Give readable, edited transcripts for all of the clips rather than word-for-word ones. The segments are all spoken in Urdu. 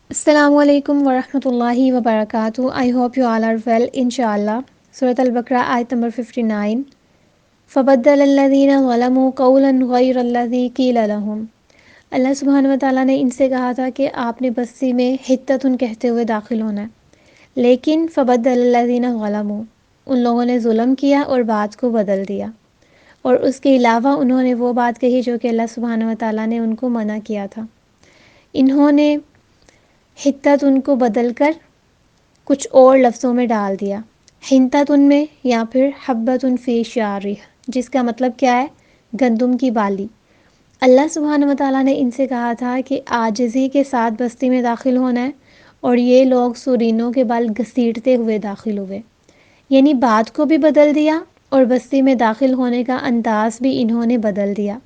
السلام علیکم ورحمۃ اللہ وبرکاتہ. I hope you all are well انشاءاللہ. سورۃ البقرہ آیت نمبر 59. فبدل الذین ظلموا قولا غیر الذی قیل لهم. اللہ سبحانہ وتعالیٰ نے ان سے کہا تھا کہ آپ نے بستی میں حتتن کہتے ہوئے داخل ہونا ہے، لیکن فبدل الذین ظلموا، ان لوگوں نے ظلم کیا اور بات کو بدل دیا، اور اس کے علاوہ انہوں نے وہ بات کہی جو کہ اللہ سبحانہ وتعالیٰ نے ان کو منع کیا تھا. انہوں نے حتت ان کو بدل کر کچھ اور لفظوں میں ڈال دیا، حنتت ان میں یا پھر حبت فی شعرہ، جس کا مطلب کیا ہے؟ گندم کی بالی. اللہ سبحانہ وتعالیٰ نے ان سے کہا تھا کہ عاجزی کے ساتھ بستی میں داخل ہونا ہے، اور یہ لوگ سورینوں کے بال گھسیٹتے ہوئے داخل ہوئے، یعنی بات کو بھی بدل دیا اور بستی میں داخل ہونے کا انداز بھی انہوں نے بدل دیا.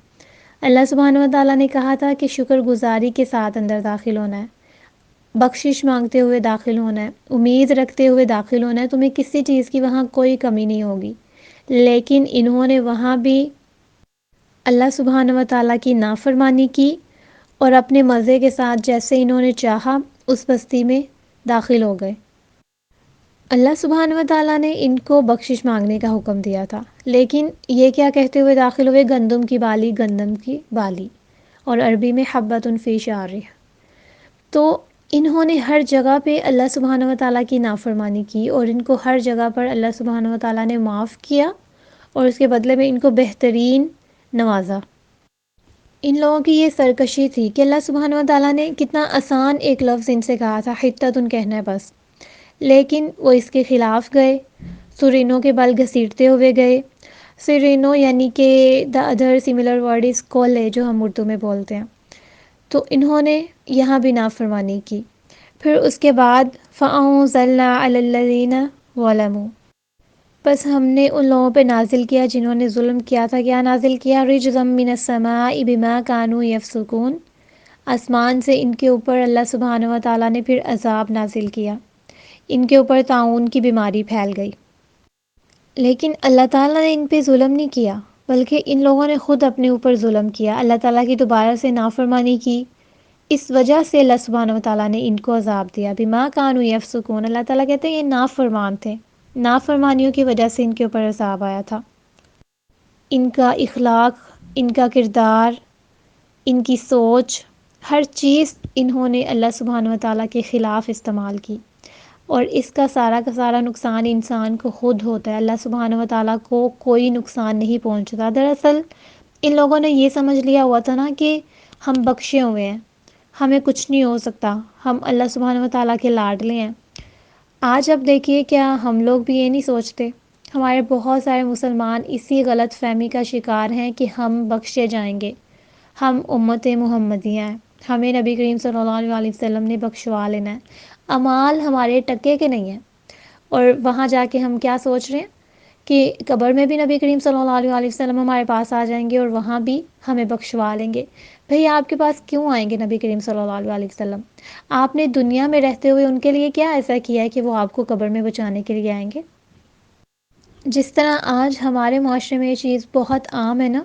اللہ سبحانہ وتعالیٰ نے کہا تھا کہ شکر گزاری کے ساتھ اندر داخل ہونا ہے، بخشش مانگتے ہوئے داخل ہونا ہے، امید رکھتے ہوئے داخل ہونا ہے، تمہیں کسی چیز کی وہاں کوئی کمی نہیں ہوگی. لیکن انہوں نے وہاں بھی اللہ سبحانہ وتعالیٰ کی نافرمانی کی اور اپنے مزے کے ساتھ جیسے انہوں نے چاہا اس بستی میں داخل ہو گئے. اللہ سبحانہ وتعالیٰ نے ان کو بخشش مانگنے کا حکم دیا تھا، لیکن یہ کیا کہتے ہوئے داخل ہوئے؟ گندم کی بالی، گندم کی بالی، اور عربی میں حبۃ فی شعرہ. تو انہوں نے ہر جگہ پہ اللہ سبحانہ وتعالیٰ کی نافرمانی کی، اور ان کو ہر جگہ پر اللہ سبحانہ وتعالیٰ نے معاف کیا اور اس کے بدلے میں ان کو بہترین نوازا. ان لوگوں کی یہ سرکشی تھی کہ اللہ سبحانہ وتعالیٰ نے کتنا آسان ایک لفظ ان سے کہا تھا، حتتن کہنا ہے بس، لیکن وہ اس کے خلاف گئے، سرینوں کے بل گھسیٹتے ہوئے گئے. سرینوں یعنی کہ the other similar word is کولے، جو ہم اردو میں بولتے ہیں. تو انہوں نے یہاں بھی نافرمانی کی. پھر اس کے بعد فَأَنزَلْنَا عَلَى الَّذِينَ ظَلَمُوا، بس ہم نے ان لوگوں پہ نازل کیا جنہوں نے ظلم کیا تھا. کیا نازل کیا؟ رِجْزًا مِّنَ السَّمَاءِ بِمَا كَانُوا يَفْسُقُونَ. آسمان سے ان کے اوپر اللہ سبحانہ وتعالیٰ نے پھر عذاب نازل کیا، ان کے اوپر طاعون کی بیماری پھیل گئی. لیکن اللہ تعالیٰ نے ان پہ ظلم نہیں کیا، بلکہ ان لوگوں نے خود اپنے اوپر ظلم کیا، اللہ تعالیٰ کی دوبارہ سے نافرمانی کی. اس وجہ سے اللہ سبحانہ وتعالیٰ نے ان کو عذاب دیا. بما کانوا یفسقون، اللہ تعالیٰ کہتے ہیں یہ نافرمان تھے، نافرمانیوں کی وجہ سے ان کے اوپر عذاب آیا تھا. ان کا اخلاق، ان کا کردار، ان کی سوچ، ہر چیز انہوں نے اللہ سبحانہ وتعالیٰ کے خلاف استعمال کی، اور اس کا سارا نقصان انسان کو خود ہوتا ہے. اللہ سبحانہ وتعالیٰ کو کوئی نقصان نہیں پہنچتا. دراصل ان لوگوں نے یہ سمجھ لیا ہوا تھا نا کہ ہم بخشے ہوئے ہیں، ہمیں کچھ نہیں ہو سکتا، ہم اللہ سبحانہ وتعالیٰ کے لاڈلے ہیں. آج اب دیکھیے کیا ہم لوگ بھی یہ نہیں سوچتے؟ ہمارے بہت سارے مسلمان اسی غلط فہمی کا شکار ہیں کہ ہم بخشے جائیں گے، ہم امت محمدیہ ہیں، ہمیں نبی کریم صلی اللہ علیہ وسلم نے بخشوا لینا ہے. اعمال ہمارے ٹکے کے نہیں ہیں، اور وہاں جا کے ہم کیا سوچ رہے ہیں کہ قبر میں بھی نبی کریم صلی اللہ علیہ وسلم ہمارے پاس آ جائیں گے اور وہاں بھی ہمیں بخشوا لیں گے. بھئی آپ کے پاس کیوں آئیں گے نبی کریم صلی اللہ علیہ وسلم؟ آپ نے دنیا میں رہتے ہوئے ان کے لیے کیا ایسا کیا ہے کہ وہ آپ کو قبر میں بچانے کے لیے آئیں گے؟ جس طرح آج ہمارے معاشرے میں یہ چیز بہت عام ہے نا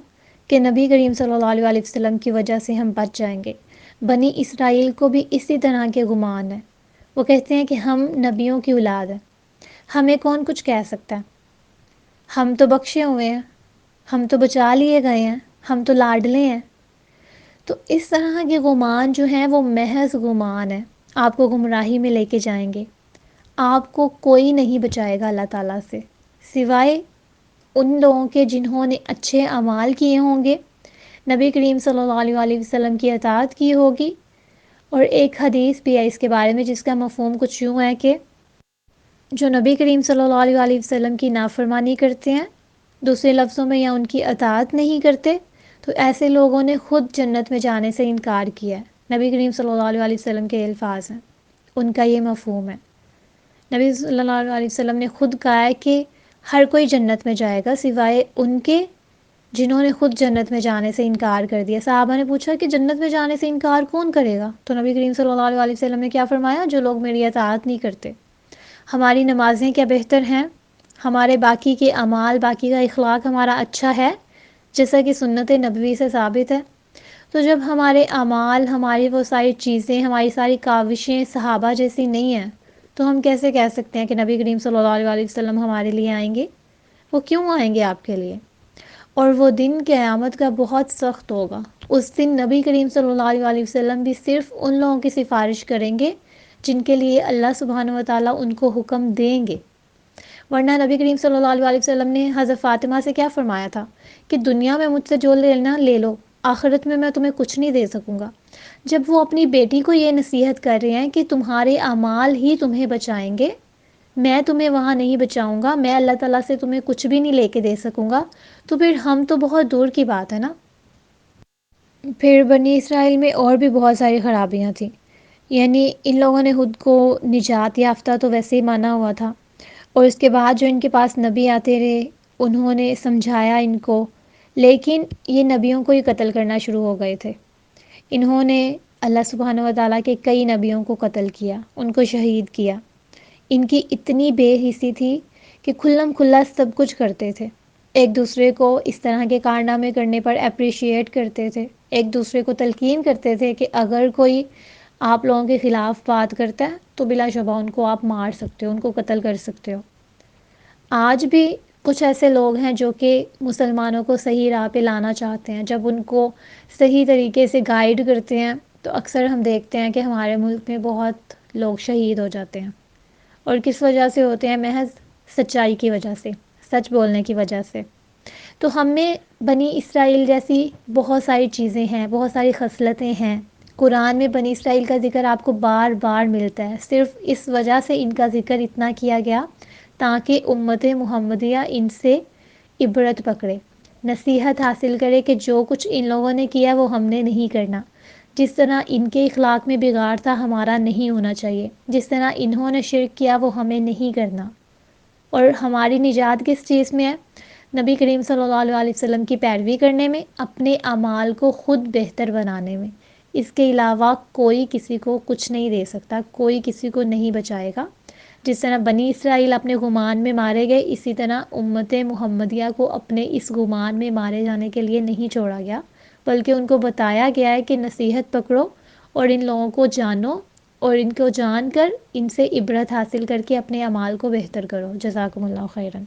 کہ نبی کریم صلی اللہ علیہ وسلم کی وجہ سے ہم بچ جائیں گے. بنی اسرائیل کو بھی اسی طرح کے گمان ہے. وہ کہتے ہیں کہ ہم نبیوں کی اولاد ہیں، ہمیں کون کچھ کہہ سکتا ہے، ہم تو بخشے ہوئے ہیں، ہم تو بچا لیے گئے ہیں، ہم تو لاڈلے ہیں. تو اس طرح کے گمان جو ہیں وہ محض گمان ہے، آپ کو گمراہی میں لے کے جائیں گے. آپ کو کوئی نہیں بچائے گا اللہ تعالیٰ سے سوائے ان لوگوں کے جنہوں نے اچھے اعمال کیے ہوں گے، نبی کریم صلی اللہ علیہ وسلم کی اطاعت کی ہوگی. اور ایک حدیث بھی ہے اس کے بارے میں جس کا مفہوم کچھ یوں ہے کہ جو نبی کریم صلی اللہ علیہ وسلم کی نافرمانی کرتے ہیں، دوسرے لفظوں میں یا ان کی اطاعت نہیں کرتے، تو ایسے لوگوں نے خود جنت میں جانے سے انکار کیا ہے. نبی کریم صلی اللہ علیہ وسلم کے الفاظ ہیں، ان کا یہ مفہوم ہے. نبی صلی اللہ علیہ وسلم نے خود کہا ہے کہ ہر کوئی جنت میں جائے گا سوائے ان کے جنہوں نے خود جنت میں جانے سے انکار کر دیا. صحابہ نے پوچھا کہ جنت میں جانے سے انکار کون کرے گا؟ تو نبی کریم صلی اللہ علیہ وسلم نے کیا فرمایا؟ جو لوگ میری اطاعت نہیں کرتے. ہماری نمازیں کیا بہتر ہیں؟ ہمارے باقی کے اعمال، باقی کا اخلاق ہمارا اچھا ہے جیسا کہ سنت نبوی سے ثابت ہے؟ تو جب ہمارے اعمال، ہماری وہ ساری چیزیں، ہماری ساری کاوشیں صحابہ جیسی نہیں ہیں، تو ہم کیسے کہہ سکتے ہیں کہ نبی کریم صلی اللہ علیہ وسلم ہمارے لیے آئیں گے؟ وہ کیوں آئیں گے آپ کے لیے؟ اور وہ دن قیامت کا بہت سخت ہوگا۔ اس دن نبی کریم صلی اللہ علیہ وسلم بھی صرف ان لوگوں کی سفارش کریں گے جن کے لیے اللہ سبحانہ و تعالیٰ ان کو حکم دیں گے۔ ورنہ نبی کریم صلی اللہ علیہ وسلم نے حضرت فاطمہ سے کیا فرمایا تھا کہ دنیا میں مجھ سے جو لینا لے لو، آخرت میں تمہیں کچھ نہیں دے سکوں گا۔ جب وہ اپنی بیٹی کو یہ نصیحت کر رہے ہیں کہ تمہارے اعمال ہی تمہیں بچائیں گے، میں تمہیں وہاں نہیں بچاؤں گا، میں اللہ تعالیٰ سے تمہیں کچھ بھی نہیں لے کے دے سکوں گا، تو پھر ہم تو بہت دور کی بات ہے نا۔ پھر بنی اسرائیل میں اور بھی بہت ساری خرابیاں تھیں، یعنی ان لوگوں نے خود کو نجات یافتہ تو ویسے ہی مانا ہوا تھا، اور اس کے بعد جو ان کے پاس نبی آتے رہے انہوں نے سمجھایا ان کو، لیکن یہ نبیوں کو ہی قتل کرنا شروع ہو گئے تھے۔ انہوں نے اللہ سبحانہ و تعالیٰ کے کئی نبیوں کو قتل کیا، ان کو شہید کیا۔ ان کی اتنی بے حسی تھی کہ کھلم کھلا سب کچھ کرتے تھے، ایک دوسرے کو اس طرح کے کارنامے کرنے پر اپریشیٹ کرتے تھے، ایک دوسرے کو تلقین کرتے تھے کہ اگر کوئی آپ لوگوں کے خلاف بات کرتا ہے تو بلا شبہ ان کو آپ مار سکتے ہو، ان کو قتل کر سکتے ہو۔ آج بھی کچھ ایسے لوگ ہیں جو کہ مسلمانوں کو صحیح راہ پہ لانا چاہتے ہیں، جب ان کو صحیح طریقے سے گائیڈ کرتے ہیں تو اکثر ہم دیکھتے ہیں کہ ہمارے ملک میں بہت لوگ شہید ہو جاتے ہیں، اور کس وجہ سے ہوتے ہیں؟ محض سچائی کی وجہ سے، سچ بولنے کی وجہ سے۔ تو ہم میں بنی اسرائیل جیسی بہت ساری چیزیں ہیں، بہت ساری خصلتیں ہیں۔ قرآن میں بنی اسرائیل کا ذکر آپ کو بار بار ملتا ہے، صرف اس وجہ سے ان کا ذکر اتنا کیا گیا تاکہ امت محمدیہ ان سے عبرت پکڑے، نصیحت حاصل کرے کہ جو کچھ ان لوگوں نے کیا وہ ہم نے نہیں کرنا، جس طرح ان کے اخلاق میں بگاڑ تھا ہمارا نہیں ہونا چاہیے، جس طرح انہوں نے شرک کیا وہ ہمیں نہیں کرنا۔ اور ہماری نجات کس چیز میں ہے؟ نبی کریم صلی اللہ علیہ وسلم کی پیروی کرنے میں، اپنے اعمال کو خود بہتر بنانے میں۔ اس کے علاوہ کوئی کسی کو کچھ نہیں دے سکتا، کوئی کسی کو نہیں بچائے گا۔ جس طرح بنی اسرائیل اپنے گمان میں مارے گئے، اسی طرح امت محمدیہ کو اپنے اس گمان میں مارے جانے کے لیے نہیں چھوڑا گیا، بلکہ ان کو بتایا گیا ہے کہ نصیحت پکڑو اور ان لوگوں کو جانو، اور ان کو جان کر ان سے عبرت حاصل کر کے اپنے اعمال کو بہتر کرو۔ جزاکم اللہ خیراً۔